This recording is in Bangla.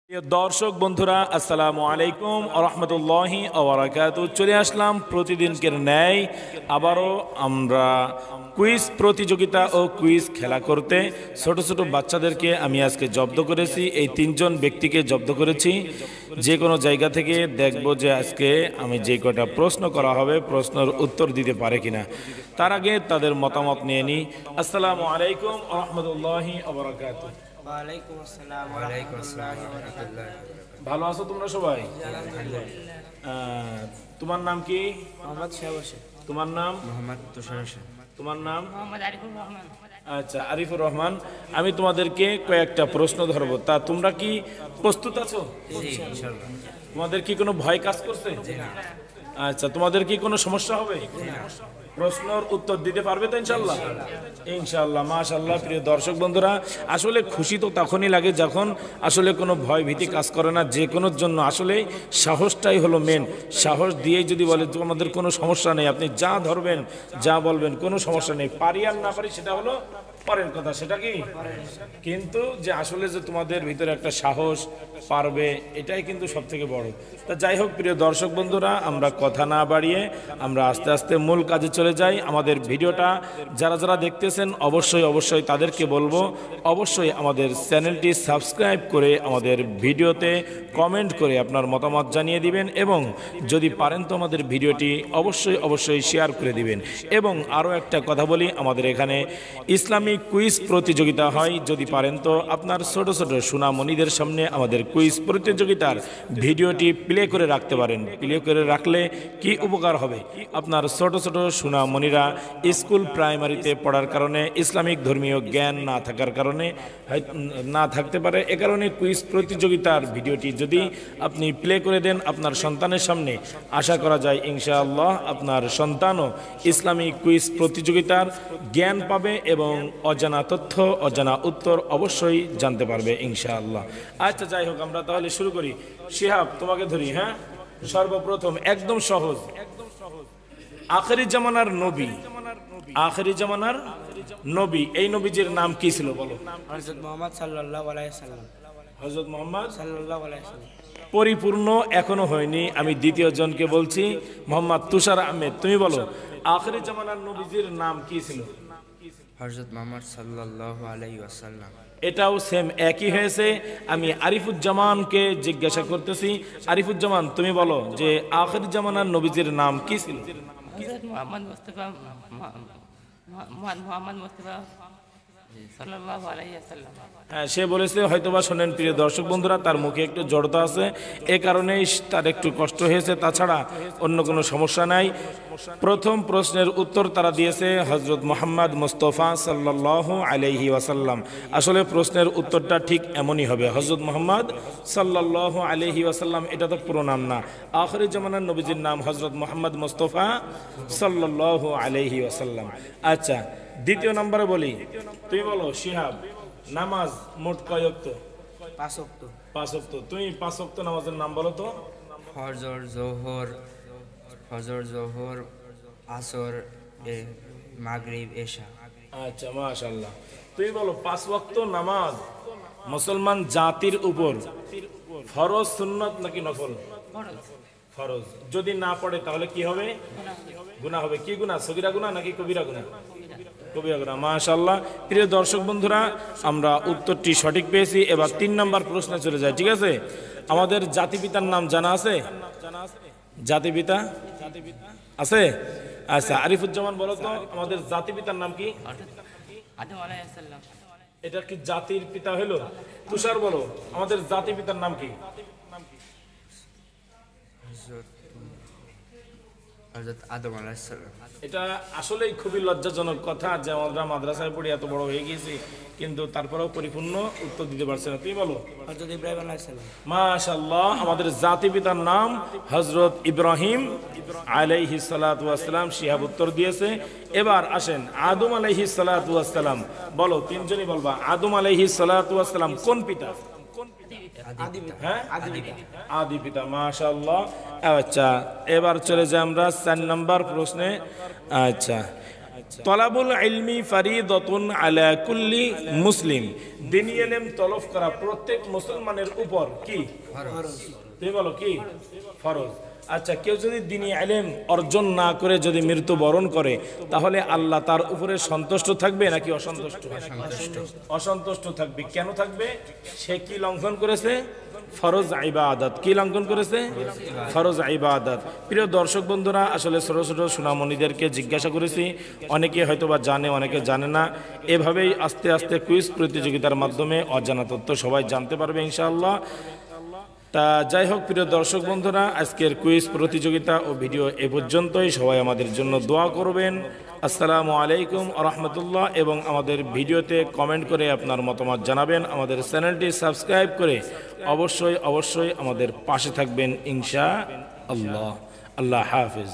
প্রিয় দর্শক বন্ধুরা, আসসালামু আলাইকুম ওয়া রাহমাতুল্লাহি ওয়া বারাকাতুহু। চলে আসলাম প্রতিদিনকের ন্যায় আবারও আমরা কুইজ প্রতিযোগিতা ও কুইজ খেলা করতে। ছোট ছোট বাচ্চাদেরকে আমি আজকে জব্দ করেছি, এই তিনজন ব্যক্তিকে জব্দ করেছি। যে কোনো জায়গা থেকে দেখব যে আজকে আমি যে কটা প্রশ্ন করা হবে প্রশ্নের উত্তর দিতে পারে কিনা। তার আগে তাদের মতামত নিয়ে নিই। আসসালামু আলাইকুম ওয়া রাহমাতুল্লাহি ওয়া বারাকাতুহু। ওয়ালাইকুম আসসালাম ওয়া রাহমাতুল্লাহি ওয়া বারাকাতুহু। ভালো আছো তোমরা সবাই? তোমার নাম কি? মোহাম্মদ শাহবাজ। তোমার নাম? মোহাম্মদ তুষার হোসেন। তোমার নাম? মোহাম্মদ আরিফুর রহমান। আচ্ছা, আরিফুর রহমান। আমি তোমাদেরকে কয়েকটা প্রশ্ন ধরবো, তা তোমরা কি প্রস্তুত আছো? জি ইনশাআল্লাহ। তোমাদের কি কোনো ভয় কাজ করছে? আচ্ছা, তোমাদের কি কোনো সমস্যা হবে? প্রশ্নের উত্তর দিতে পারবে তো ইনশাল্লাহ? ইনশাল্লাহ, মাশাল্লাহ। প্রিয় দর্শক বন্ধুরা, আসলে খুশি তো তখনই লাগে যখন আসলে কোনো ভয় ভীতি কাজ করে না। যে কোনোর জন্য আসলে সাহসটাই হলো মেন। সাহস দিয়েই যদি বলে তোমাদের কোনো সমস্যা নেই, আপনি যা ধরবেন যা বলবেন কোনো সমস্যা নেই, পারি আর না পারি সেটা হলো পরের কথা। সেটা কি, কিন্তু যে আসলে যে তোমাদের ভিতরে একটা সাহস পারবে, এটাই কিন্তু সব থেকে বড়। তা যাই হোক প্রিয় দর্শক বন্ধুরা, আমরা কথা না বাড়িয়ে আমরা আস্তে আস্তে মূল কাজে চলে যাই। আমাদের ভিডিওটা যারা যারা দেখতেছেন অবশ্যই তাদেরকে বলবো অবশ্যই আমাদের চ্যানেলটি সাবস্ক্রাইব করে আমাদের ভিডিওতে কমেন্ট করে আপনার মতামত জানিয়ে দিবেন, এবং যদি পারেন তো আমাদের ভিডিওটি অবশ্যই শেয়ার করে দিবেন। এবং আরও একটা কথা বলি, আমাদের এখানে ইসলামিক কুইজ প্রতিযোগিতা হয়। যদি পারেন তো আপনার ছোট ছোট সোনামণিদের সামনে আমাদের কুইজ প্রতিযোগিতার ভিডিওটি প্লে করে রাখতে পারেন। প্লে করে রাখলে কি উপকার হবে, আপনার ছোট ছোট সোনামণিরা স্কুল প্রাইমারিতে পড়ার কারণে ইসলামিক ধর্মীয় জ্ঞান না থাকার কারণে না থাকতে পারে। এ কারণে কুইজ প্রতিযোগিতার ভিডিওটি যদি আপনি প্লে করে দেন আপনার সন্তানের সামনে, আশা করা যায় ইনশাআল্লাহ আপনার সন্তানও ইসলামিক কুইজ প্রতিযোগিতার জ্ঞান পাবে এবং অজানা তথ্য অজানা উত্তর অবশ্যই জানতে পারবে ইনশাআল্লাহ। আচ্ছা যাই হোক, আমরা তাহলে শুরু করি। শিহাব, তোমাকে ধরি। হ্যাঁ, সর্বপ্রথম একদম সহজ, আখেরি জামানার নবী, আখেরি জামানার নবী, এই নবীজির নাম কি ছিল বলো? হযরত মুহাম্মদ সাল্লাল্লাহু আলাইহি সাল্লাম। হযরত মুহাম্মদ সাল্লাল্লাহু আলাইহি সাল্লাম। পরিপূর্ণ এখনো হয়নি, আমি দ্বিতীয় জনকে বলছি। মোহাম্মদ তুষার আহমেদ, তুমি বলো আখেরি জামানার নবীজির নাম কি ছিল? হযরত মুহাম্মদ সাল্লাল্লাহু আলাইহি ওয়াসাল্লাম। এটাও সেম একই হয়েছে। আমি আরিফুজ্জামানকে জিজ্ঞাসা করতেছি, আরিফুজ্জামান তুমি বলো যে আখেরি জামানার নবীজির নাম কি ছিল? হযরত মুহাম্মদ মুস্তাফা মুহাম্মদ মুস্তাফা সাল্লাল্লাহু আলাইহি ওয়াসাল্লাম। হ্যাঁ, সে বলেছে, হয়তোবা শোনেন প্রিয় দর্শক বন্ধুরা, তার মুখে একটু জড়তা আছে, এ কারণেই তার একটু কষ্ট হয়েছে, তাছাড়া অন্য কোনো সমস্যা নাই। প্রথম প্রশ্নের উত্তর তারা দিয়েছে হযরত মুহাম্মদ মুস্তাফা সাল্লাল্লাহু আলাইহি ওয়াসাল্লাম। আসলে প্রশ্নের উত্তরটা ঠিক এমনই হবে, হযরত মুহাম্মদ সাল্লাল্লাহু আলাইহি ওয়াসাল্লাম। এটা তো পুরো নাম না, আখেরি জামানার নবীজির নাম হযরত মুহাম্মদ মুস্তাফা সাল্লাল্লাহু আলাইহি ওয়াসাল্লাম। আচ্ছা, দ্বিতীয় নম্বরে বলি, তুমি বলো শিহাব, নামাজ মোট কয় ওয়াক্ত? 5 ওয়াক্ত। 5 ওয়াক্ত। তুমি 5 ওয়াক্ত নামাজের নাম বলো তো। ফজর, জোহর, আসর, মাগরিব, এশা। আচ্ছা, মাশাআল্লাহ। তুমি বলো 5 ওয়াক্ত নামাজ মুসলমান জাতির উপর ফরজ, সুন্নত নাকি নফল? ফরজ। যদি না পড়ে তাহলে কি হবে? গুনাহ হবে। কি গুনাহ? সগীরা গুনাহ নাকি কবিরা গুনাহ? কবিরা গুনাহ। মাশাআল্লাহ। প্রিয় দর্শক বন্ধুরা, আমরা উত্তরটি সঠিক পেয়েছি। এবার 3 নম্বর প্রশ্নে চলে যায়, ঠিক আছে? আমাদের জাতিপিতার নাম জানা আছে? জাতিপিতা আছে? আচ্ছা, আরিফুজ্জামান বলো তো আমাদের জাতিপিতার নাম কি? আদম আলাইহিস সালাম। এটা কি জাতির পিতা হলো? তুষার বলো আমাদের জাতিপিতার নাম কি? হযরত আদম আলাইহিস সালাম। এটা আসলেই খুবই লজ্জাজনক কথা যে আমরা মাদ্রাসায় পড়ে এত বড় হয়ে গেছি, কিন্তু তারপরেও পরিপূর্ণ উত্তর দিতে পারছে না। তুমি বলো। হযরত ইব্রাহিম আলাইহিস সালাম। মাশাআল্লাহ, আমাদের জাতি পিতার নাম হযরত ইব্রাহিম আলাইহিস সালাতু ওয়াস সালাম। শিহাব উত্তর দিয়েছে। এবার আসেন আদম আলাইহিস সালাতু ওয়াস সালাম। বলো, তিনজনই বলবা আদম আলাইহিস সালাতু ওয়াস সালাম কোন পিতা? হ্যাঁ, আদি পিতা। মাশাআল্লাহ। আচ্ছা, এবার চলে যাই আমরা 4 নম্বর প্রশ্নে। আচ্ছা, তলাবুল ইলমি ফারিদাতুন আলা কুল্লি মুসলিম, দ্বীনি ইলম তলব করা প্রত্যেক মুসলমানের উপর কি তুমি বলো কি ফরজ। আচ্ছা, কেউ যদি দ্বীনি ইলম অর্জন না করে যদি মৃত্যুবরণ করে তাহলে আল্লাহ তার উপরে সন্তুষ্ট থাকবে নাকি অসন্তুষ্ট? অসন্তুষ্ট থাকবে। কেন থাকবে? সে কি লঙ্ঘন করেছে? ফরজ ইবাদত। কি লঙ্ঘন করেছে? ফরজ ইবাদত। প্রিয় দর্শক বন্ধুরা, আসলে ছোট ছোট সোনামণিদেরকে জিজ্ঞাসা করেছি, অনেকে হয়তোবা জানে, অনেকে জানে না। এভাবেই আস্তে আস্তে কুইজ প্রতিযোগিতার মাধ্যমে অজানা তথ্য সবাই জানতে পারবে ইনশাআল্লাহ। তা যাই হোক প্রিয় দর্শক বন্ধুরা, আজকের কুইজ প্রতিযোগিতা ও ভিডিও এ পর্যন্তই। সবাই আমাদের জন্য দোয়া করবেন। আসসালামু আলাইকুম ওয়া রাহমাতুল্লাহ। এবং আমাদের ভিডিওতে কমেন্ট করে আপনার মতামত জানাবেন। আমাদের চ্যানেলটি সাবস্ক্রাইব করে অবশ্যই আমাদের পাশে থাকবেন ইনশাআল্লাহ। আল্লাহ হাফেজ।